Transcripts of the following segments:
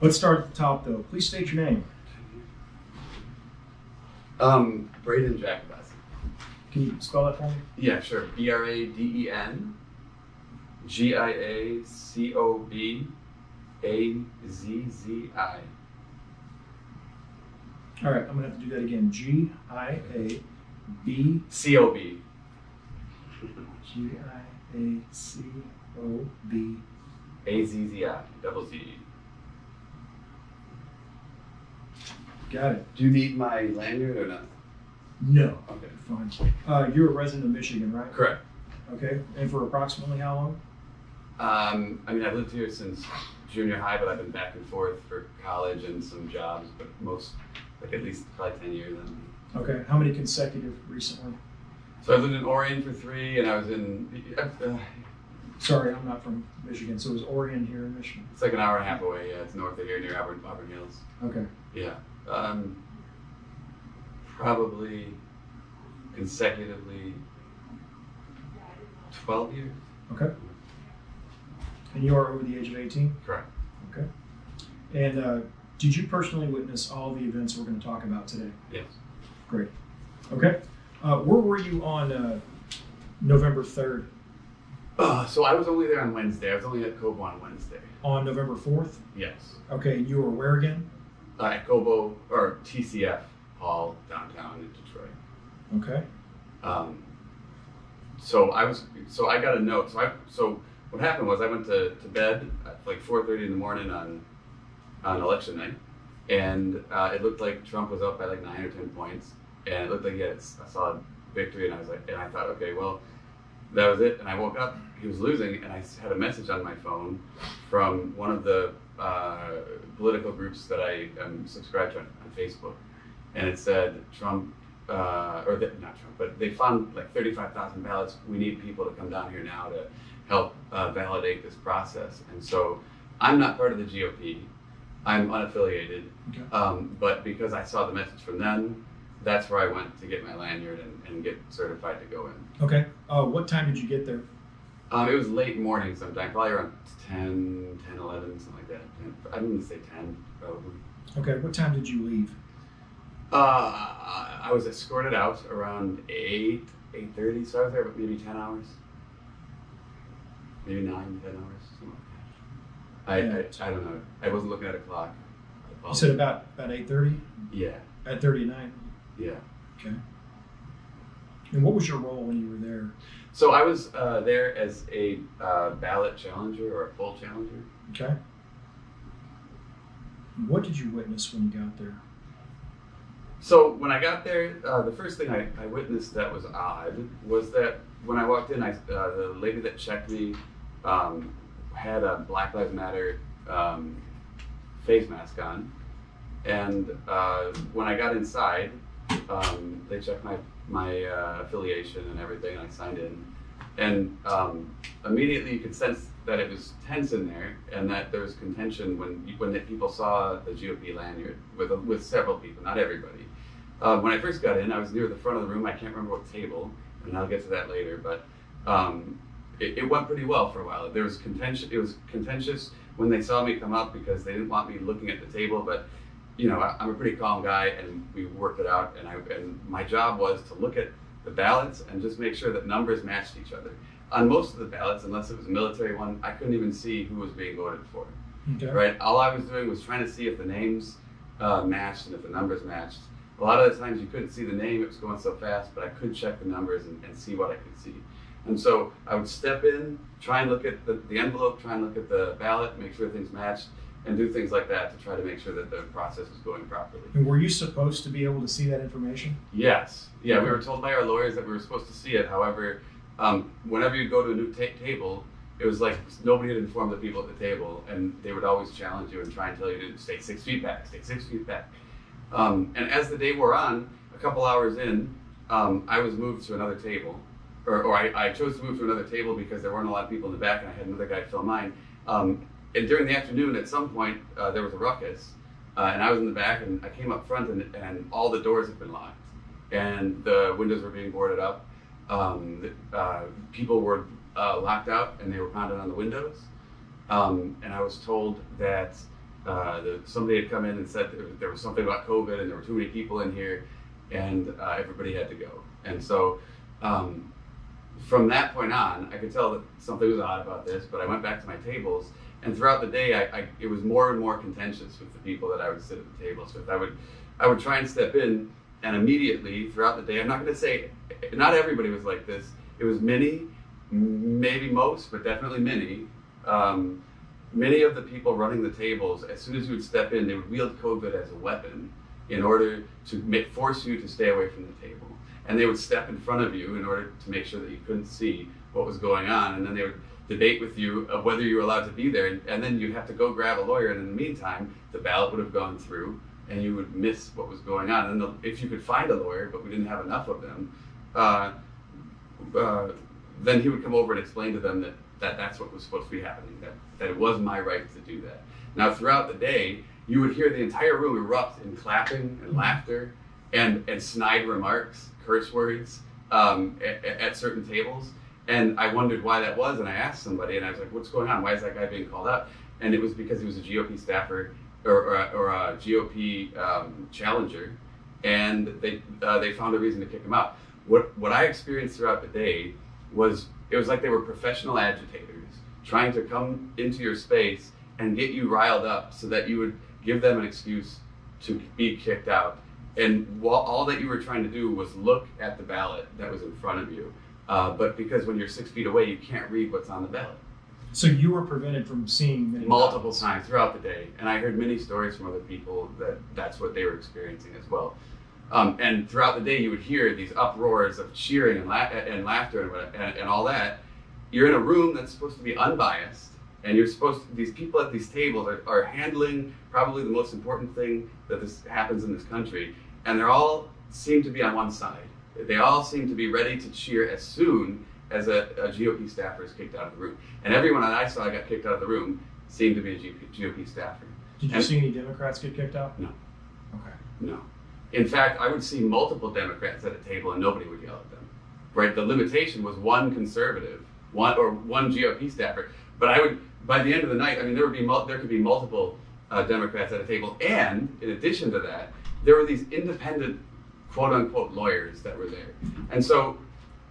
Let's start at the top, though. Please state your name. Braden Jacobazzi. Can you spell that for me? Yeah, sure. BradenGiacobazzi. All right, I'm going to have to do that again. Giab. Cob. Giacob. Azzi. Double Z. Got it. Do you need my lanyard or not? No. Okay. Fine. You're a resident of Michigan, right? Correct. Okay. And for approximately how long? I mean, I've lived here since junior high, but I've been back and forth for college and some jobs, but at least probably 10 years. Okay. How many consecutive recently? So I lived in Orion for 3, and I was in. Sorry, I'm not from Michigan. So is Orion here in Michigan? It's like an hour and a half away. Yeah, it's north of here near Auburn Hills. Okay. Yeah. Probably consecutively 12 years. Okay. And you are over the age of 18? Correct. Okay. And did you personally witness all the events we're going to talk about today? Yes. Great. Okay. Where were you on November 3rd? So I was only there on Wednesday. I was only at Cobo on Wednesday. On November 4th? Yes. Okay. And you were where again? At Cobo, or TCF Hall downtown in Detroit. Okay. So I got a note. So what happened was I went to bed at like 4:30 in the morning on election night, and it looked like Trump was up by like 9 or 10 points, and it looked like he had a solid victory, and I thought, okay, well, that was it. And I woke up, he was losing, and I had a message on my phone from one of the political groups that I am subscribed to on Facebook, and it said Trump. Not Trump, but they found like 35,000 ballots. We need people to come down here now to help validate this process. And so I'm not part of the GOP. I'm unaffiliated. Okay. But because I saw the message from them, that's where I went to get my lanyard and get certified to go in. Okay. What time did you get there? It was late morning sometime, probably around 10, 11, something like that. I'm going to say 10, probably. Okay. What time did you leave? I was escorted out around 8:30, so I was there for maybe 10 hours. Maybe 9, 10 hours, something like that. I don't know. I wasn't looking at a clock. You said about 8:30? Yeah. At 39? Yeah. Okay. And what was your role when you were there? So I was there as a ballot challenger or a poll challenger. Okay. What did you witness when you got there? So when I got there, the first thing I witnessed that was odd was that when I walked in, the lady that checked me had a Black Lives Matter face mask on, and when I got inside, they checked my affiliation and everything, and I signed in, and immediately you could sense that it was tense in there, and that there was contention when the people saw the GOP lanyard with several people, not everybody. When I first got in, I was near the front of the room. I can't remember what table, and I'll get to that later. But it went pretty well for a while. There was contention. It was contentious when they saw me come up because they didn't want me looking at the table. But I'm a pretty calm guy, and we worked it out. And my job was to look at the ballots and just make sure that numbers matched each other. On most of the ballots, unless it was a military one, I couldn't even see who was being voted for. Okay. Right. All I was doing was trying to see if the names matched and if the numbers matched. A lot of the times you couldn't see the name, it was going so fast, but I could check the numbers and see what I could see. And so I would step in, try and look at the envelope, try and look at the ballot, make sure things matched, and do things like that to try to make sure that the process was going properly. And were you supposed to be able to see that information? Yes. Yeah, we were told by our lawyers that we were supposed to see it. However, whenever you go to a new table, it was like nobody had informed the people at the table, and they would always challenge you and try and tell you to stay 6 feet back, stay 6 feet back. And as the day wore on, a couple hours in, I was moved to another table, or I chose to move to another table because there weren't a lot of people in the back, and I had another guy fill mine. And during the afternoon, at some point, there was a ruckus, and I was in the back, and I came up front, and all the doors had been locked, and the windows were being boarded up. People were locked out, and they were pounding on the windows. And I was told that somebody had come in and said there was something about COVID and there were too many people in here, and everybody had to go. And so from that point on, I could tell that something was odd about this, but I went back to my tables, and throughout the day, it was more and more contentious with the people that I would sit at the tables with. I would try and step in, and immediately throughout the day, I'm not going to say not everybody was like this. It was many, maybe most, but definitely many. Many of the people running the tables, as soon as you would step in, they would wield COVID as a weapon in order to force you to stay away from the table. And they would step in front of you in order to make sure that you couldn't see what was going on. And then they would debate with you of whether you were allowed to be there. And then you'd have to go grab a lawyer. And in the meantime, the ballot would have gone through and you would miss what was going on. And if you could find a lawyer, but we didn't have enough of them, then he would come over and explain to them that that's what was supposed to be happening, that it was my right to do that. Now, throughout the day, you would hear the entire room erupt in clapping and laughter and snide remarks, curse words at certain tables. And I wondered why that was, and I asked somebody, and I was like, what's going on? Why is that guy being called out? And it was because he was a GOP staffer or a GOP challenger, and they found a reason to kick him out. What I experienced throughout the day was, it was like they were professional agitators trying to come into your space and get you riled up so that you would give them an excuse to be kicked out. And all that you were trying to do was look at the ballot that was in front of you. But because when you're 6 feet away, you can't read what's on the ballot. So you were prevented from seeing many Multiple ballots. times throughout the day. And I heard many stories from other people that that's what they were experiencing as well. And throughout the day, you would hear these uproars of cheering and laughter and all that. You're in a room that's supposed to be unbiased, and these people at these tables are handling probably the most important thing that happens in this country, and they all seem to be on one side. They all seem to be ready to cheer as soon as a GOP staffer is kicked out of the room. And everyone that I saw got kicked out of the room seemed to be a GOP staffer. Did you see any Democrats get kicked out? No. Okay. No. In fact, I would see multiple Democrats at a table and nobody would yell at them. Right? The limitation was one conservative, one GOP staffer. But by the end of the night, I mean, there could be multiple Democrats at a table, and in addition to that, there were these independent, quote unquote, lawyers that were there. And so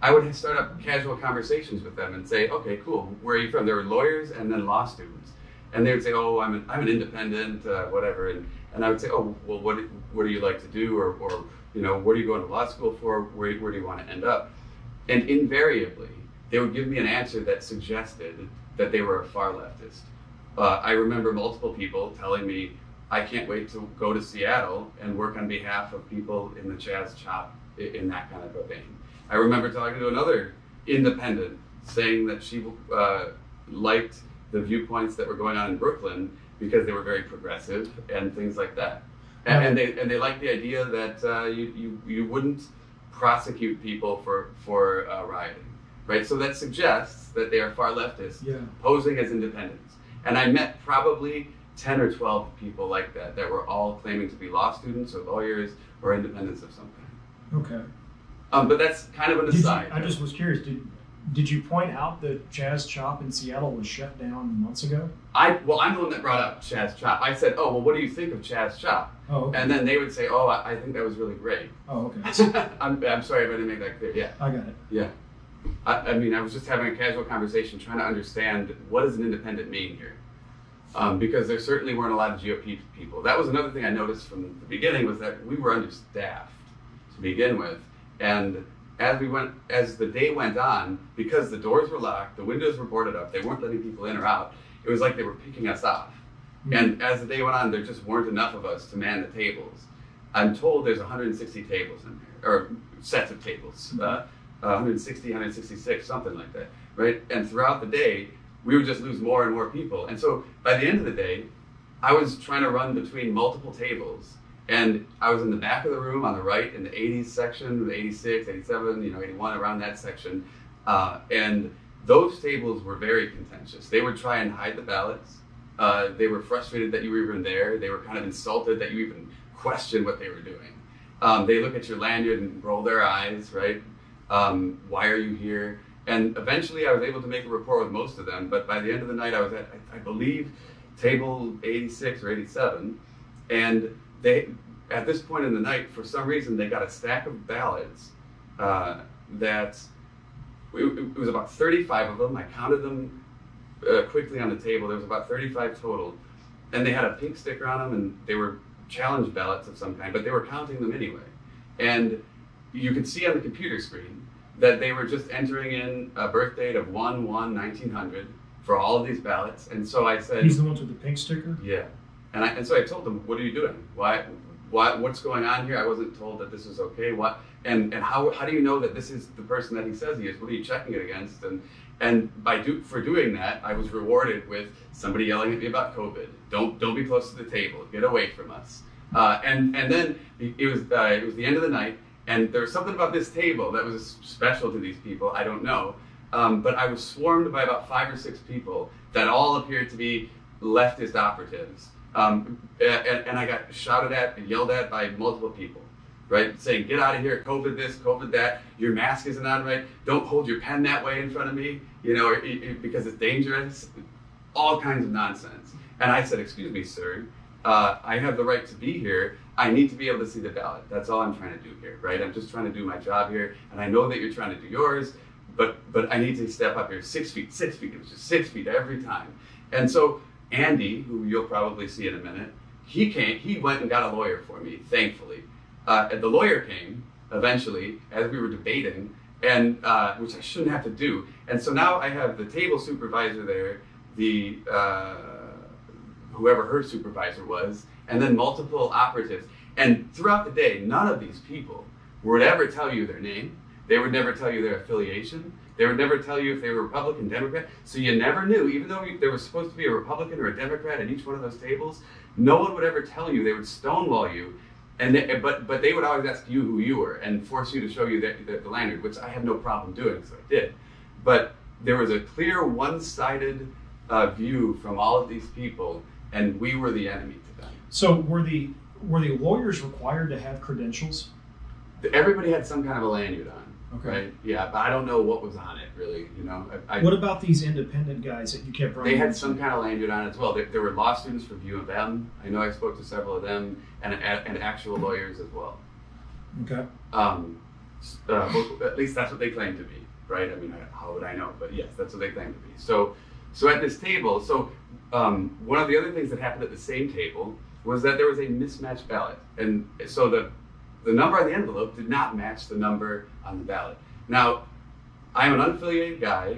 I would start up casual conversations with them and say, okay, cool, where are you from? There were lawyers and then law students. And they would say, oh, I'm an independent, whatever. And I would say, oh, well, what do you like to do? Or what are you going to law school for? Where do you want to end up? And invariably, they would give me an answer that suggested that they were a far leftist. I remember multiple people telling me, I can't wait to go to Seattle and work on behalf of people in the Chaz Chop in that kind of a vein. I remember talking to another independent saying that she liked the viewpoints that were going on in Brooklyn because they were very progressive and things like that. And they liked the idea that you wouldn't prosecute people for rioting, right? So that suggests that they are far leftists, posing as independents. And I met probably 10 or 12 people like that were all claiming to be law students or lawyers or independents of some kind. Okay. But that's kind of an aside. I just was curious. Did you point out that Chaz Chop in Seattle was shut down months ago? I'm the one that brought up Chaz Chop. I said, oh, well, what do you think of Chaz Chop? Oh, okay. And then they would say, oh, I think that was really great. Oh, okay. I'm sorry if I didn't make that clear. Yeah. I got it. Yeah. I mean, I was just having a casual conversation trying to understand what does an independent mean here? Because there certainly weren't a lot of GOP people. That was another thing I noticed from the beginning, was that we were understaffed to begin with. And as the day went on, because the doors were locked, the windows were boarded up, they weren't letting people in or out, it was like they were picking us off. Mm-hmm. And as the day went on, there just weren't enough of us to man the tables. I'm told there's 160 tables in there, or sets of tables, 160, 166, something like that, right? And throughout the day, we would just lose more and more people. And so by the end of the day, I was trying to run between multiple tables. And I was in the back of the room on the right in the 80s section, the 86, 87, 81, around that section. And those tables were very contentious. They would try and hide the ballots. They were frustrated that you were even there. They were kind of insulted that you even questioned what they were doing. They look at your lanyard and roll their eyes, right? Why are you here? And eventually I was able to make a rapport with most of them. But by the end of the night, I was at, I believe, table 86 or 87, and they, at this point in the night, for some reason, they got a stack of ballots that it was about 35 of them. I counted them quickly on the table. There was about 35 total, and they had a pink sticker on them, and they were challenge ballots of some kind, but they were counting them anyway. And you could see on the computer screen that they were just entering in a birth date of 1/1/1900 for all of these ballots. And so I said, He's the ones with the pink sticker? yeah. And so I told them, what are you doing? What's going on here? I wasn't told that this was okay. And how do you know that this is the person that he says he is? What are you checking it against? And for doing that, I was rewarded with somebody yelling at me about COVID. Don't be close to the table. Get away from us. And then it was the end of the night, and there was something about this table that was special to these people. I don't know, but I was swarmed by about 5 or 6 people that all appeared to be leftist operatives, and I got shouted at and yelled at by multiple people. Right, saying, get out of here, COVID this, COVID that, your mask isn't on right, don't hold your pen that way in front of me, because it's dangerous, all kinds of nonsense. And I said, excuse me, sir, I have the right to be here, I need to be able to see the ballot. That's all I'm trying to do here, right? I'm just trying to do my job here, and I know that you're trying to do yours, but I need to step up here 6 feet, 6 feet, it was just 6 feet every time. And so Andy, who you'll probably see in a minute, he went and got a lawyer for me, thankfully. And the lawyer came eventually as we were debating, and which I shouldn't have to do. And so now I have the table supervisor there, the whoever her supervisor was, and then multiple operatives. And throughout the day, none of these people would ever tell you their name. They would never tell you their affiliation. They would never tell you if they were Republican, Democrat. So you never knew, even though there was supposed to be a Republican or a Democrat at each one of those tables, no one would ever tell you. They would stonewall you. But they would always ask you who you were and force you to show you the lanyard, which I had no problem doing, so I did. But there was a clear one-sided view from all of these people, and we were the enemy to them. So were the lawyers required to have credentials? Everybody had some kind of a lanyard on. Okay. Right? Yeah, but I don't know what was on it really. What about these independent guys that you kept running? They had into? some kind of lanyard on as well. There were law students from U of M. I know I spoke to several of them, and actual lawyers as well. Okay. At least that's what they claim to be, right? I mean, how would I know? But yes, that's what they claim to be. So at this table, one of the other things that happened at the same table was that there was a mismatched ballot, and so the number on the envelope did not match the number on the ballot. Now, I'm an unaffiliated guy,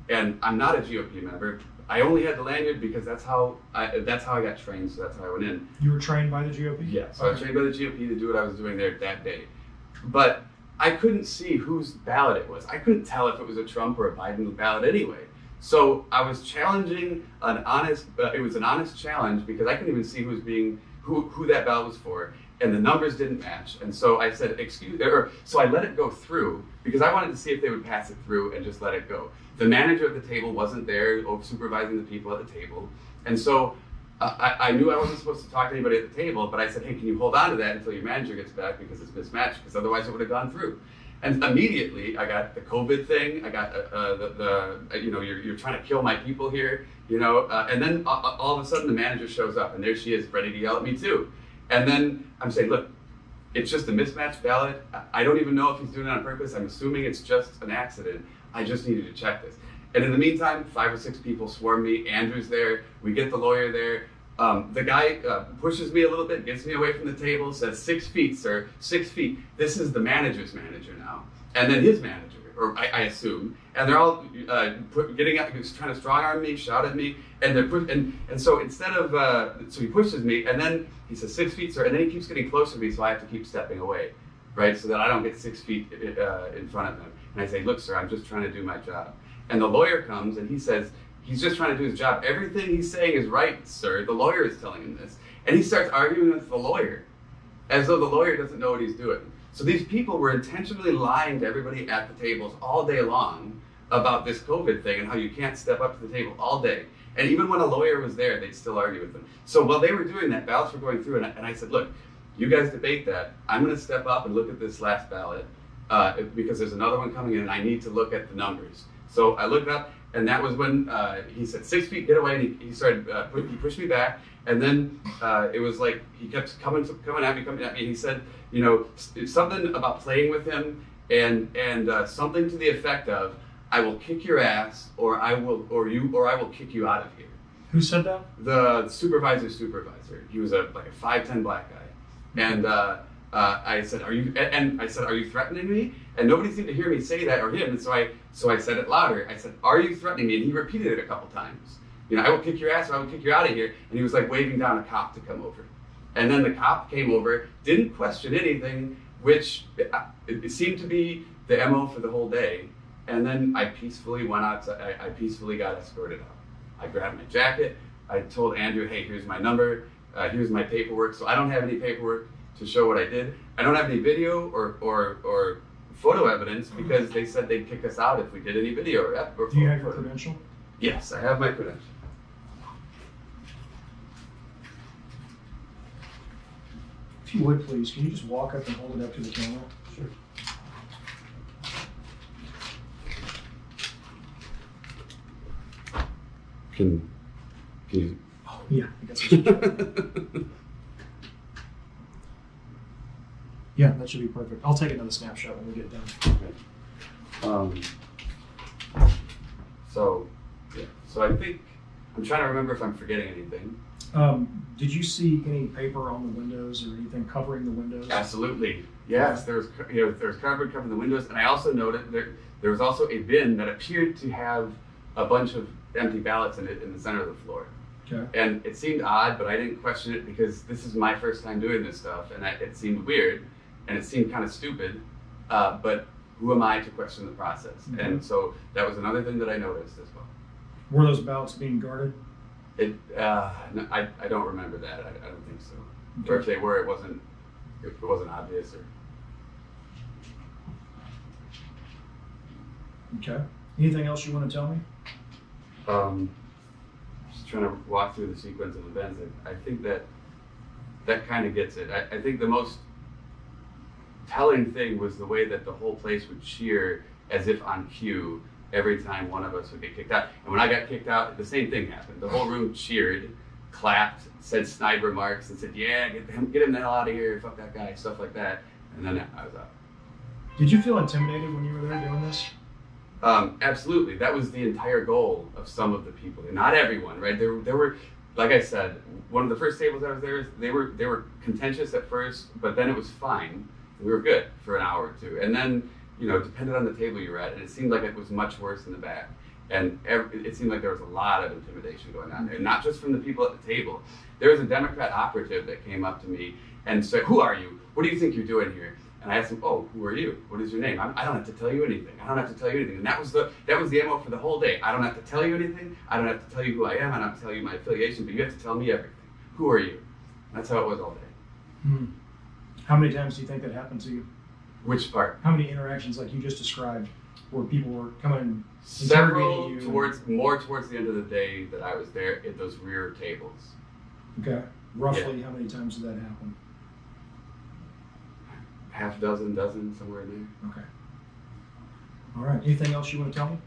and I'm not a GOP member. I only had the lanyard because that's how I got trained, so that's how I went in. You were trained by the GOP? Yeah, so I was trained by the GOP to do what I was doing there that day. But I couldn't see whose ballot it was. I couldn't tell if it was a Trump or a Biden ballot anyway. So I was challenging it was an honest challenge because I couldn't even see who that ballot was for. And the numbers didn't match. And so I said, so I let it go through because I wanted to see if they would pass it through and just let it go. The manager of the table wasn't there supervising the people at the table. And so I knew I wasn't supposed to talk to anybody at the table, but I said, hey, can you hold on to that until your manager gets back because it's mismatched, because otherwise it would have gone through. And immediately I got the COVID thing. I got you're trying to kill my people here, and then all of a sudden the manager shows up and there she is ready to yell at me too. And then I'm saying, look, it's just a mismatched ballot. I don't even know if he's doing it on purpose. I'm assuming it's just an accident. I just needed to check this. And in the meantime, 5 or 6 people swarm me. Andrew's there. We get the lawyer there. The guy pushes me a little bit, gets me away from the table, says 6 feet, sir, 6 feet. This is the manager's manager now. And then his manager, or I assume. And they're all getting up, trying to strong arm me, shout at me. And so instead of, so he pushes me, and then he says 6 feet, sir, and then he keeps getting closer to me, so I have to keep stepping away, right? So that I don't get 6 feet in front of him. And I say, look, sir, I'm just trying to do my job. And the lawyer comes and he says, he's just trying to do his job. Everything he's saying is right, sir. The lawyer is telling him this. And he starts arguing with the lawyer as though the lawyer doesn't know what he's doing. So these people were intentionally lying to everybody at the tables all day long about this COVID thing and how you can't step up to the table all day. And even when a lawyer was there, they'd still argue with them. So while they were doing that, ballots were going through, and I said, look, you guys debate that. I'm going to step up and look at this last ballot because there's another one coming in and I need to look at the numbers. So I looked up, and that was when he said 6 feet, get away, and he started he pushed me back, and then it was like he kept coming at me, and he said, you know, something about playing with him, and something to the effect of, I will kick your ass, or I will kick you out of here. Who said that? The supervisor. He was like a 5'10" black guy, and I said, "Are you?" And I said, "Are you threatening me?" And nobody seemed to hear me say that or him, and so I said it louder. I said, "Are you threatening me?" And he repeated it a couple times. You know, I will kick your ass, or I will kick you out of here. And he was like waving down a cop to come over, and then the cop came over, didn't question anything, which it seemed to be the MO for the whole day. And then I peacefully went out. I peacefully got escorted out. I grabbed my jacket. I told Andrew, "Hey, here's my number. Here's my paperwork." So I don't have any paperwork to show what I did. I don't have any video or photo evidence because they said they'd kick us out if we did any video or photo. Do you have your credential? Yes, I have my credential. If you would, please, can you just walk up and hold it up to the camera? Sure. Can you? Oh, yeah. I guess yeah, that should be perfect. I'll take another snapshot when we get done. Okay. So I think I'm trying to remember if I'm forgetting anything. Did you see any paper on the windows or anything covering the windows? Absolutely. Yes, there was cardboard covering the windows, and I also noted there was also a bin that appeared to have a bunch of empty ballots in it in the center of the floor. Okay. And it seemed odd, but I didn't question it because this is my first time doing this stuff, and it seemed weird, and it seemed kind of stupid. But who am I to question the process? Mm-hmm. And so that was another thing that I noticed as well. Were those ballots being guarded? No, I don't remember that. I don't think so. Okay. Or if they were, it wasn't obvious. Or Okay. Anything else you want to tell me? just trying to walk through the sequence of events. I think that kind of gets it. I think the most telling thing was the way that the whole place would cheer as if on cue every time one of us would get kicked out. And when I got kicked out, the same thing happened. The whole room cheered, clapped, said snide remarks, and said, "Yeah, get him the hell out of here, fuck that guy," stuff like that. And then I was out. Did you feel intimidated when you were there doing this? Absolutely. That was the entire goal of some of the people. Not everyone, right? There were, like I said, one of the first tables I was there, they were contentious at first, but then it was fine. We were good for an hour or two. And then, depended on the table you were at, and it seemed like it was much worse in the back. And it seemed like there was a lot of intimidation going on there, not just from the people at the table. There was a Democrat operative that came up to me and said, "Who are you? What do you think you're doing here?" And I asked him, "Oh, who are you? What is your name?" I don't have to tell you anything. I don't have to tell you anything. And that was the MO for the whole day. I don't have to tell you anything. I don't have to tell you who I am. I don't have to tell you my affiliation, but you have to tell me everything. Who are you? And that's how it was all day. Hmm. How many times do you think that happened to you? Which part? How many interactions, like you just described, where people were coming and Several interrogating you? towards the end of the day that I was there at those rear tables. Okay. Roughly, how many times did that happen? Half dozen, somewhere in there. Okay. All right. Anything else you want to tell me?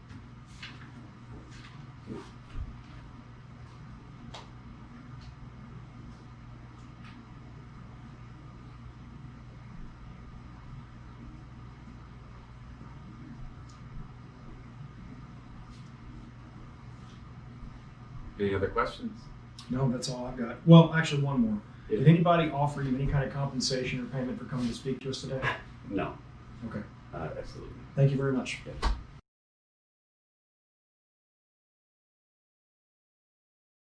Any other questions? No, that's all I've got. Well, actually, one more. Yeah. Did anybody offer you any kind of compensation or payment for coming to speak to us today? No. Okay. Absolutely. Thank you very much. Yeah.